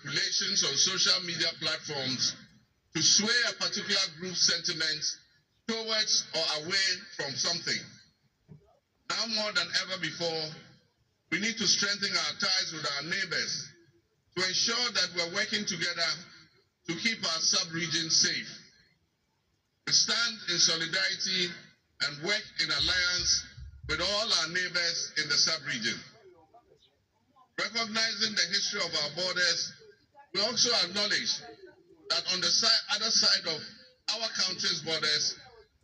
manipulations on social media platforms to sway a particular group's sentiments towards or away from something. Now more than ever before, we need to strengthen our ties with our neighbors to ensure that we're working together to keep our sub-region safe. We stand in solidarity and work in alliance with all our neighbors in the sub-region. Recognizing the history of our borders, we also acknowledge that on the other side of our country's borders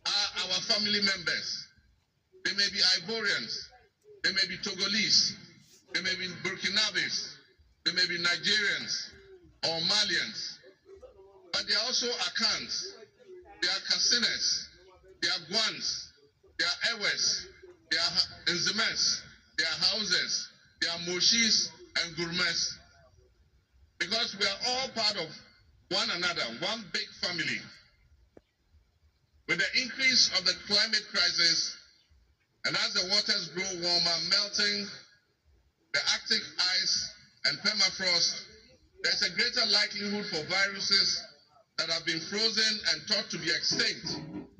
are our family members. They may be Ivorians, they may be Togolese, they may be Burkinabes, they may be Nigerians or Malians, but they are also Akans, they are Kasinas, they are Guans, they are Ewes, they are Nzemes, they are Hauses, they are Moshis and Gurmes, because we are all part of one another, one big family. With the increase of the climate crisis, and as the waters grow warmer, melting the Arctic ice and permafrost, there's a greater likelihood for viruses that have been frozen and thought to be extinct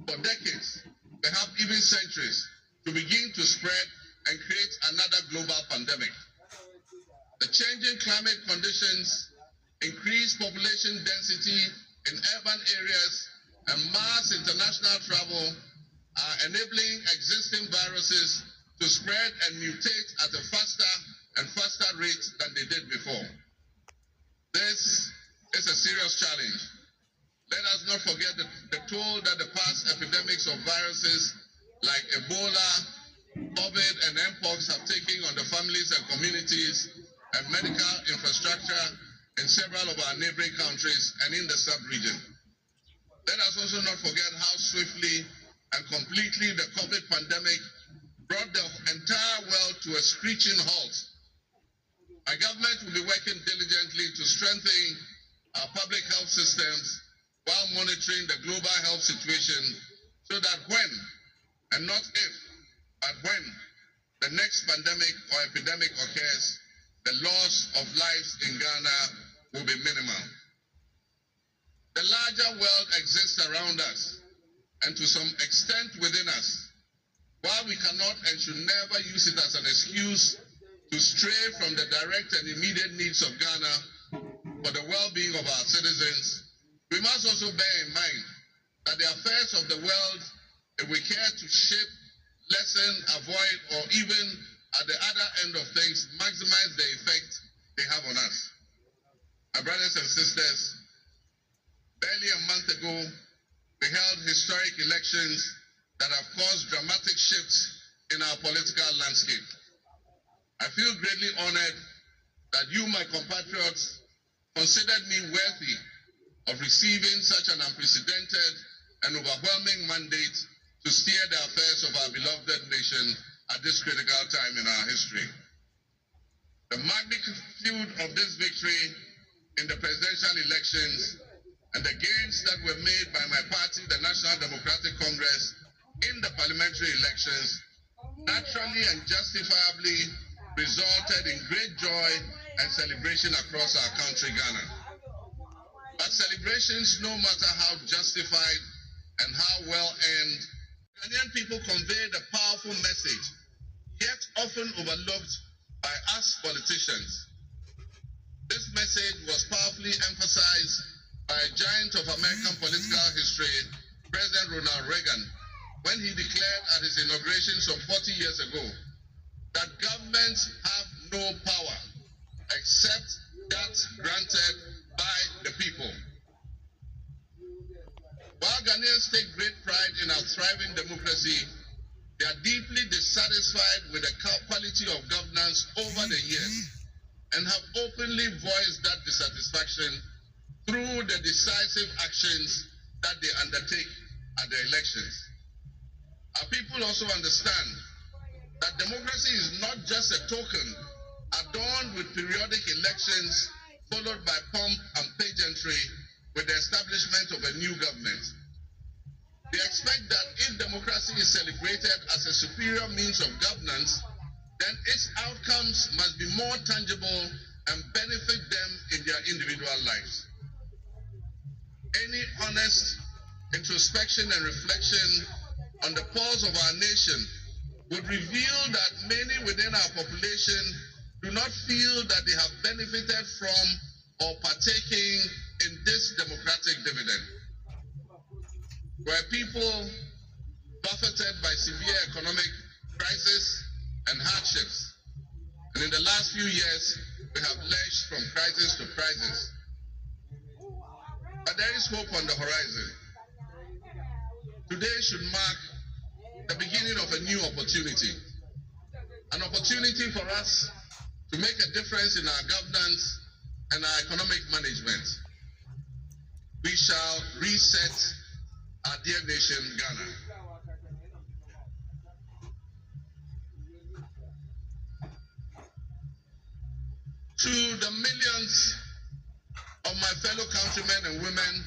for decades, perhaps even centuries, to begin to spread and create another global pandemic. The changing climate conditions, increased population density in urban areas, and mass international travel are enabling existing viruses to spread and mutate at a faster and faster rate than they did before. This is a serious challenge. Let us not forget the toll that the past epidemics of viruses like Ebola, COVID, and Mpox have taken on the families and communities and medical infrastructure in several of our neighboring countries and in the sub-region. Let us also not forget how swiftly and completely the COVID pandemic brought the entire world to a screeching halt. Our government will be working diligently to strengthen our public health systems while monitoring the global health situation so that when, and not if, but when the next pandemic or epidemic occurs, the loss of lives in Ghana will be minimal. The larger world exists around us and to some extent within us. While we cannot and should never use it as an excuse to stray from the direct and immediate needs of Ghana for the well-being of our citizens, we must also bear in mind that the affairs of the world, if we care to shape, lessen, avoid, or even at the other end of things, maximize the effect they have on us. My brothers and sisters, barely a month ago, we held historic elections that have caused dramatic shifts in our political landscape. I feel greatly honored that you, my compatriots, considered me worthy of receiving such an unprecedented and overwhelming mandate to steer the affairs of our beloved nation at this critical time in our history. The magnitude of this victory in the presidential elections and the gains that were made by my party, the National Democratic Congress, in the parliamentary elections naturally and justifiably resulted in great joy and celebration across our country, Ghana. But celebrations, no matter how justified and how well earned, Ghanaian people conveyed a powerful message, yet often overlooked by us politicians. This message was powerfully emphasized by a giant of American political history, President Ronald Reagan, when he declared at his inauguration some 40 years ago that governments have no power except that granted by the people. While Ghanaians take great pride in our thriving democracy, they are deeply dissatisfied with the quality of governance over the years and have openly voiced that dissatisfaction through the decisive actions that they undertake at the elections. Our people also understand that democracy is not just a token adorned with periodic elections followed by pomp and pageantry with the establishment of a new government. They expect that if democracy is celebrated as a superior means of governance, then its outcomes must be more tangible and benefit them in their individual lives. Any honest introspection and reflection on the pulse of our nation would reveal that many within our population do not feel that they have benefited from or partaking in this democratic dividend. Where people buffeted by severe economic crisis and hardships, and in the last few years, we have lurched from crisis to crisis. But there is hope on the horizon. Today should mark the beginning of a new opportunity. An opportunity for us to make a difference in our governance and our economic management. We shall reset our dear nation, Ghana. To the millions of my fellow countrymen and women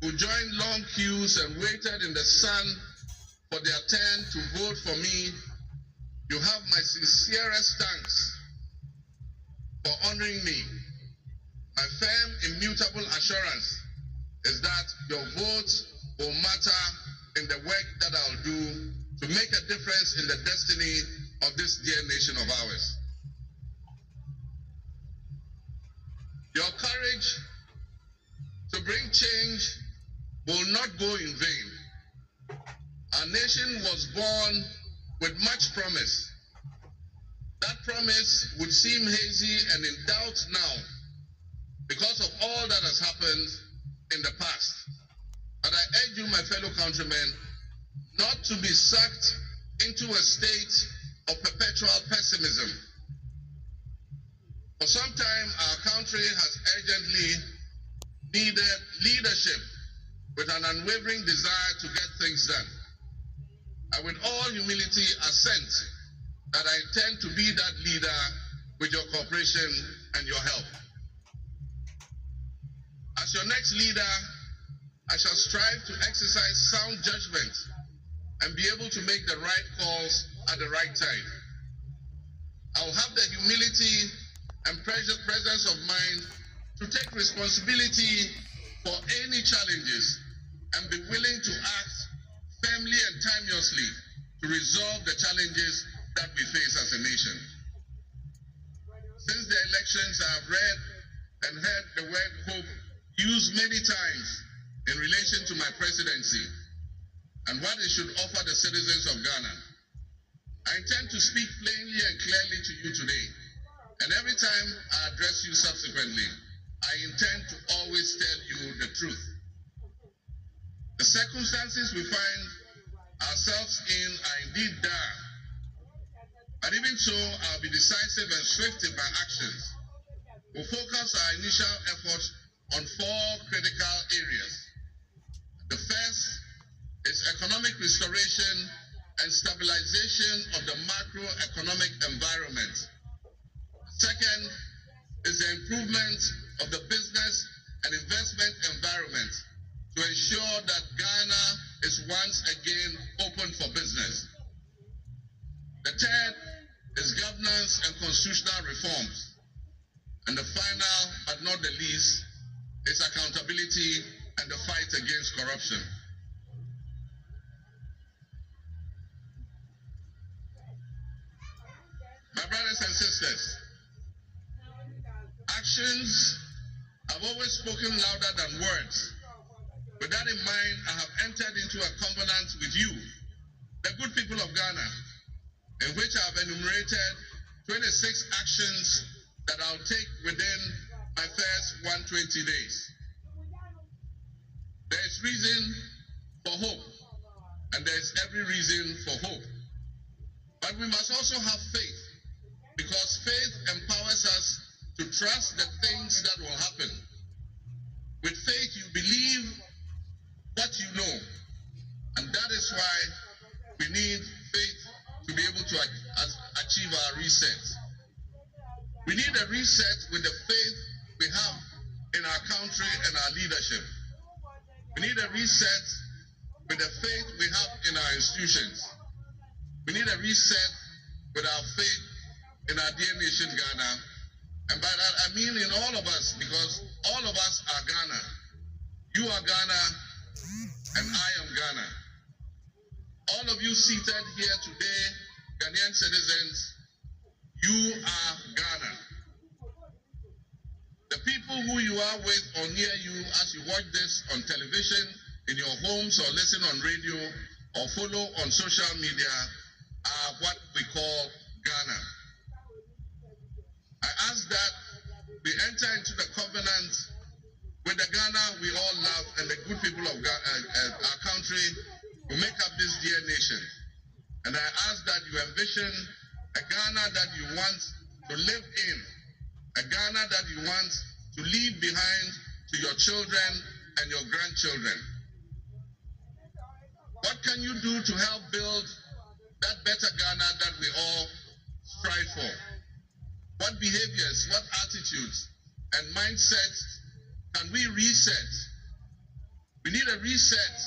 who joined long queues and waited in the sun for their turn to vote for me, you have my sincerest thanks for honoring me. My firm, immutable assurance is that your vote will matter in the work that I'll do to make a difference in the destiny of this dear nation of ours. Your courage to bring change will not go in vain. Our nation was born with much promise. That promise would seem hazy and in doubt now because of all that has happened in the past. But I urge you, my fellow countrymen, not to be sucked into a state of perpetual pessimism. For some time, our country has urgently needed leadership with an unwavering desire to get things done. I with all humility assent that I intend to be that leader with your cooperation and your help. As your next leader, I shall strive to exercise sound judgment and be able to make the right calls at the right time. I will have the humility and presence of mind to take responsibility for any challenges and be willing to act firmly and timeously to resolve the challenges that we face as a nation. Since the elections, I have read and heard the word hope used many times in relation to my presidency and what it should offer the citizens of Ghana. I intend to speak plainly and clearly to you today, and every time I address you subsequently, I intend to always tell you the truth. The circumstances we find ourselves in are indeed dire, but even so, I'll be decisive and swift in my actions. We'll focus our initial efforts on 4 critical areas. The first is economic restoration and stabilization of the macroeconomic environment. Second is the improvement of the business and investment environment to ensure that Ghana is once again open for business. The third is governance and constitutional reforms. And the final, but not the least, is accountability and the fight against corruption. My brothers and sisters, actions have always spoken louder than words. With that in mind, I have entered into a covenant with you, the good people of Ghana, in which I have enumerated 26 actions that I'll take within my first 120 days. There is reason for hope, and there is every reason for hope. But we must also have faith, because faith empowers us to trust the things that will happen. With faith, you believe what you know, and that is why we need faith to be able to achieve our reset. We need a reset with the faith we have in our country and our leadership. We need a reset with the faith we have in our institutions. We need a reset with our faith in our dear nation, Ghana. And by that I mean in all of us, because all of us are Ghana. You are Ghana, and I am Ghana. All of you seated here today, Ghanaian citizens, you are Ghana. The people who you are with or near you as you watch this on television, in your homes, or listen on radio, or follow on social media are what we call Ghana. I ask that we enter into the covenant with the Ghana we all love and the good people of our country who make up this dear nation. And I ask that you envision a Ghana that you want to live in, a Ghana that you want to leave behind to your children and your grandchildren. What can you do to help build that better Ghana that we all strive for? What behaviors, what attitudes and mindsets can we reset? We need a reset,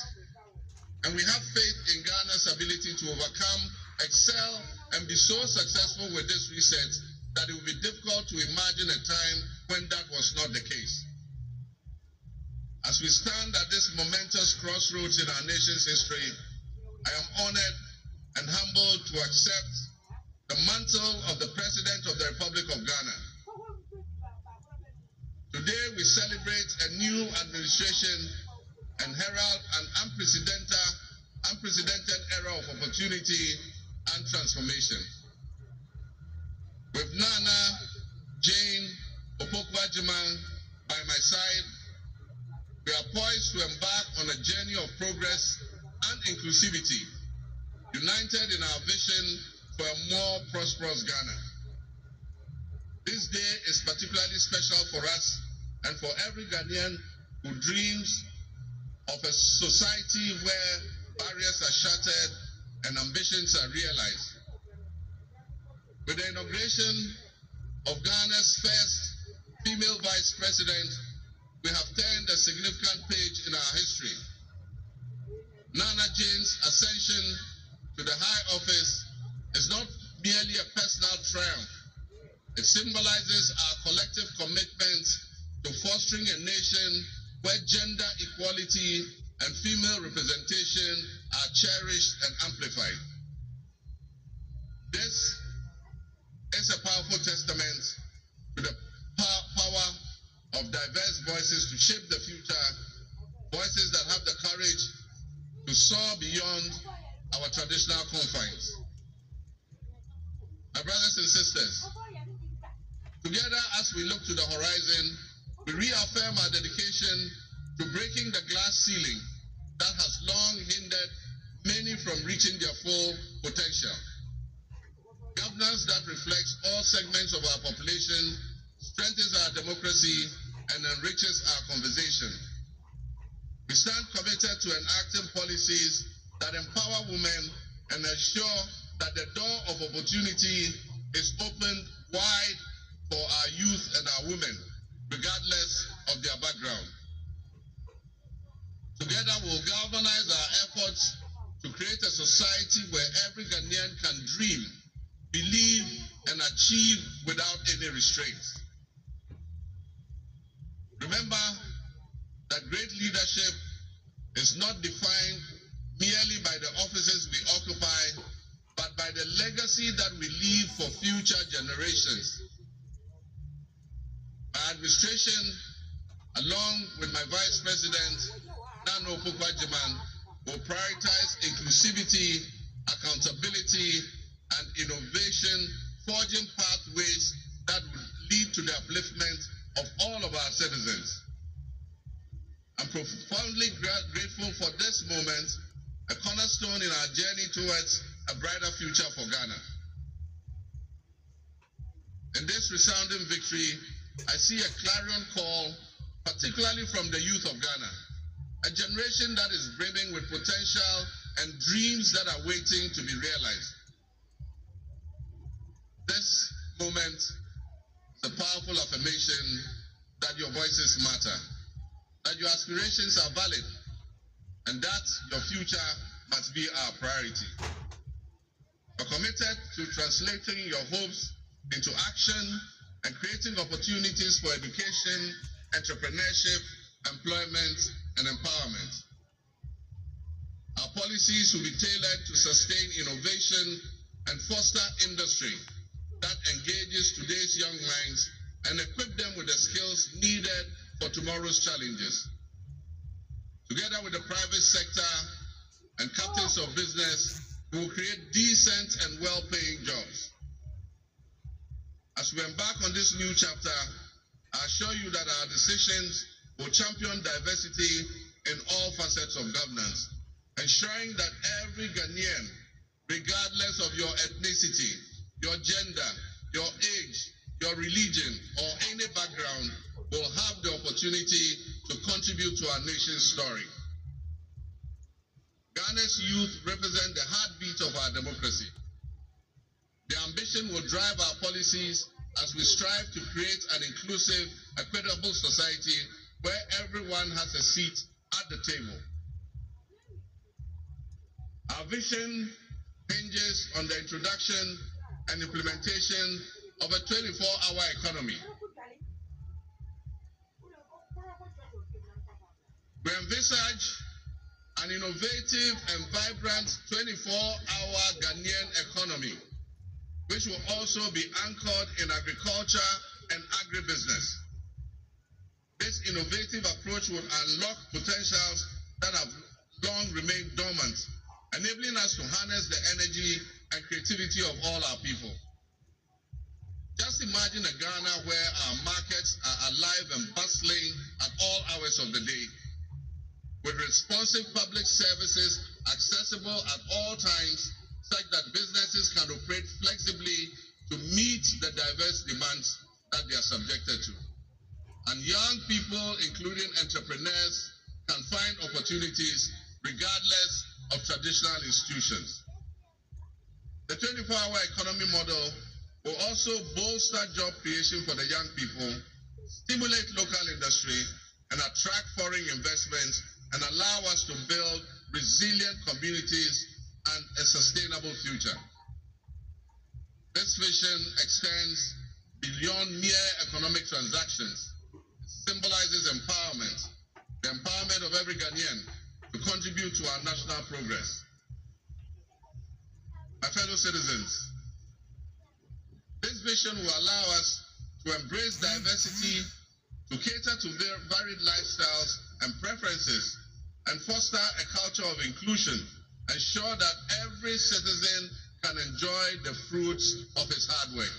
and we have faith in Ghana's ability to overcome, excel, and be so successful with this reset that it will be difficult to imagine a time when that was not the case. As we stand at this momentous crossroads in our nation's history, I am honored and humbled to accept the mantle of the President of the Republic of Ghana. Today we celebrate a new administration and herald an unprecedented era of opportunity and transformation. With Nana Jane Opoku-Agyeman by my side, we are poised to embark on a journey of progress and inclusivity, united in our vision for a more prosperous Ghana. This day is particularly special for us and for every Ghanaian who dreams of a society where barriers are shattered and ambitions are realized. With the inauguration of Ghana's first female vice president, we have turned a significant page in our history. Nana Jane's ascension to the high office is not merely a personal triumph. It symbolizes our collective commitment to fostering a nation where gender equality and female representation are cherished and amplified. This is a powerful testament to the power of diverse voices to shape the future, voices that have the courage to soar beyond our traditional confines. My brothers and sisters, together as we look to the horizon, we reaffirm our dedication to breaking the glass ceiling that has long hindered many from reaching their full potential. Governance that reflects all segments of our population strengthens our democracy and enriches our conversation. We stand committed to enacting policies that empower women and ensure that the door of opportunity is opened wide for our youth and our women, regardless of their background. Together we'll galvanize our efforts to create a society where every Ghanaian can dream, believe, and achieve without any restraints. Remember that great leadership is not defined merely by the offices we occupy, but by the legacy that we leave for future generations. My administration, along with my Vice President, Nana Opoku-Agyeman, will prioritize inclusivity, accountability, and innovation, forging pathways that will lead to the upliftment of all of our citizens. I'm profoundly grateful for this moment, a cornerstone in our journey towards a brighter future for Ghana. In this resounding victory, I see a clarion call, particularly from the youth of Ghana, a generation that is brimming with potential and dreams that are waiting to be realized. This moment is a powerful affirmation that your voices matter, that your aspirations are valid, and that your future must be our priority. We're committed to translating your hopes into action and creating opportunities for education, entrepreneurship, employment, and empowerment. Our policies will be tailored to sustain innovation and foster industry that engages today's young minds and equip them with the skills needed for tomorrow's challenges. Together with the private sector and captains of business, we will create decent and well-paying jobs. As we embark on this new chapter, I assure you that our decisions will champion diversity in all facets of governance, ensuring that every Ghanaian, regardless of your ethnicity, your gender, your age, your religion, or any background, will have the opportunity to contribute to our nation's story. Ghana's youth represent the heartbeat of our democracy. Their ambition will drive our policies as we strive to create an inclusive, equitable society where everyone has a seat at the table. Our vision hinges on the introduction and implementation of a 24-hour economy. We envisage an innovative and vibrant 24-hour Ghanaian economy, which will also be anchored in agriculture and agribusiness. This innovative approach will unlock potentials that have long remained dormant, enabling us to harness the energy and creativity of all our people. Just imagine a Ghana where our markets are alive and bustling at all hours of the day, with responsive public services accessible at all times, such that businesses can operate flexibly to meet the diverse demands that they are subjected to. And young people, including entrepreneurs, can find opportunities regardless of traditional institutions. The 24-hour economy model will also bolster job creation for the young people, stimulate local industry, and attract foreign investments, and allow us to build resilient communities and a sustainable future. This vision extends beyond mere economic transactions. It symbolizes empowerment, the empowerment of every Ghanaian to contribute to our national progress. My fellow citizens, this vision will allow us to embrace diversity, to cater to their varied lifestyles and preferences, and foster a culture of inclusion, ensure that every citizen can enjoy the fruits of his hard work.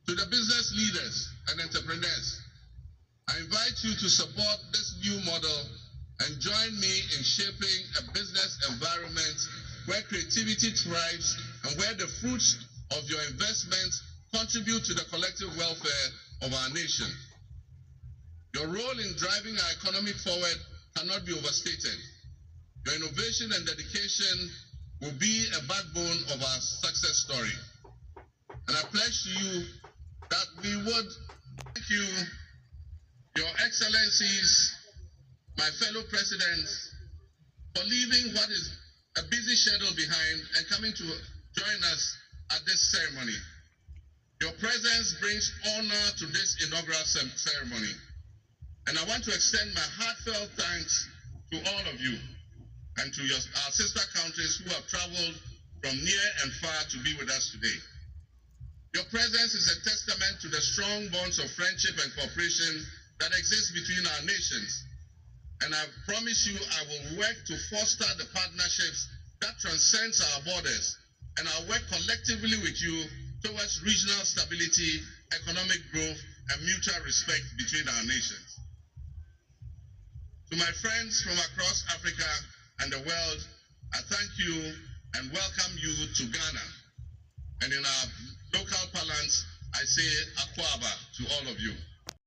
To the business leaders and entrepreneurs, I invite you to support this new model and join me in shaping a business environment where creativity thrives and where the fruits of your investments contribute to the collective welfare of our nation. Your role in driving our economy forward cannot be overstated. Your innovation and dedication will be a backbone of our success story. And I pledge to you that we would thank you, Your Excellencies, my fellow presidents, for leaving what is a busy schedule behind and coming to join us at this ceremony. Your presence brings honor to this inaugural ceremony. And I want to extend my heartfelt thanks to all of you and to our sister countries who have traveled from near and far to be with us today. Your presence is a testament to the strong bonds of friendship and cooperation that exist between our nations. And I promise you I will work to foster the partnerships that transcends our borders, and I'll work collectively with you towards regional stability, economic growth, and mutual respect between our nations. To my friends from across Africa and the world, I thank you and welcome you to Ghana. And in our local parlance, I say Akwaba to all of you.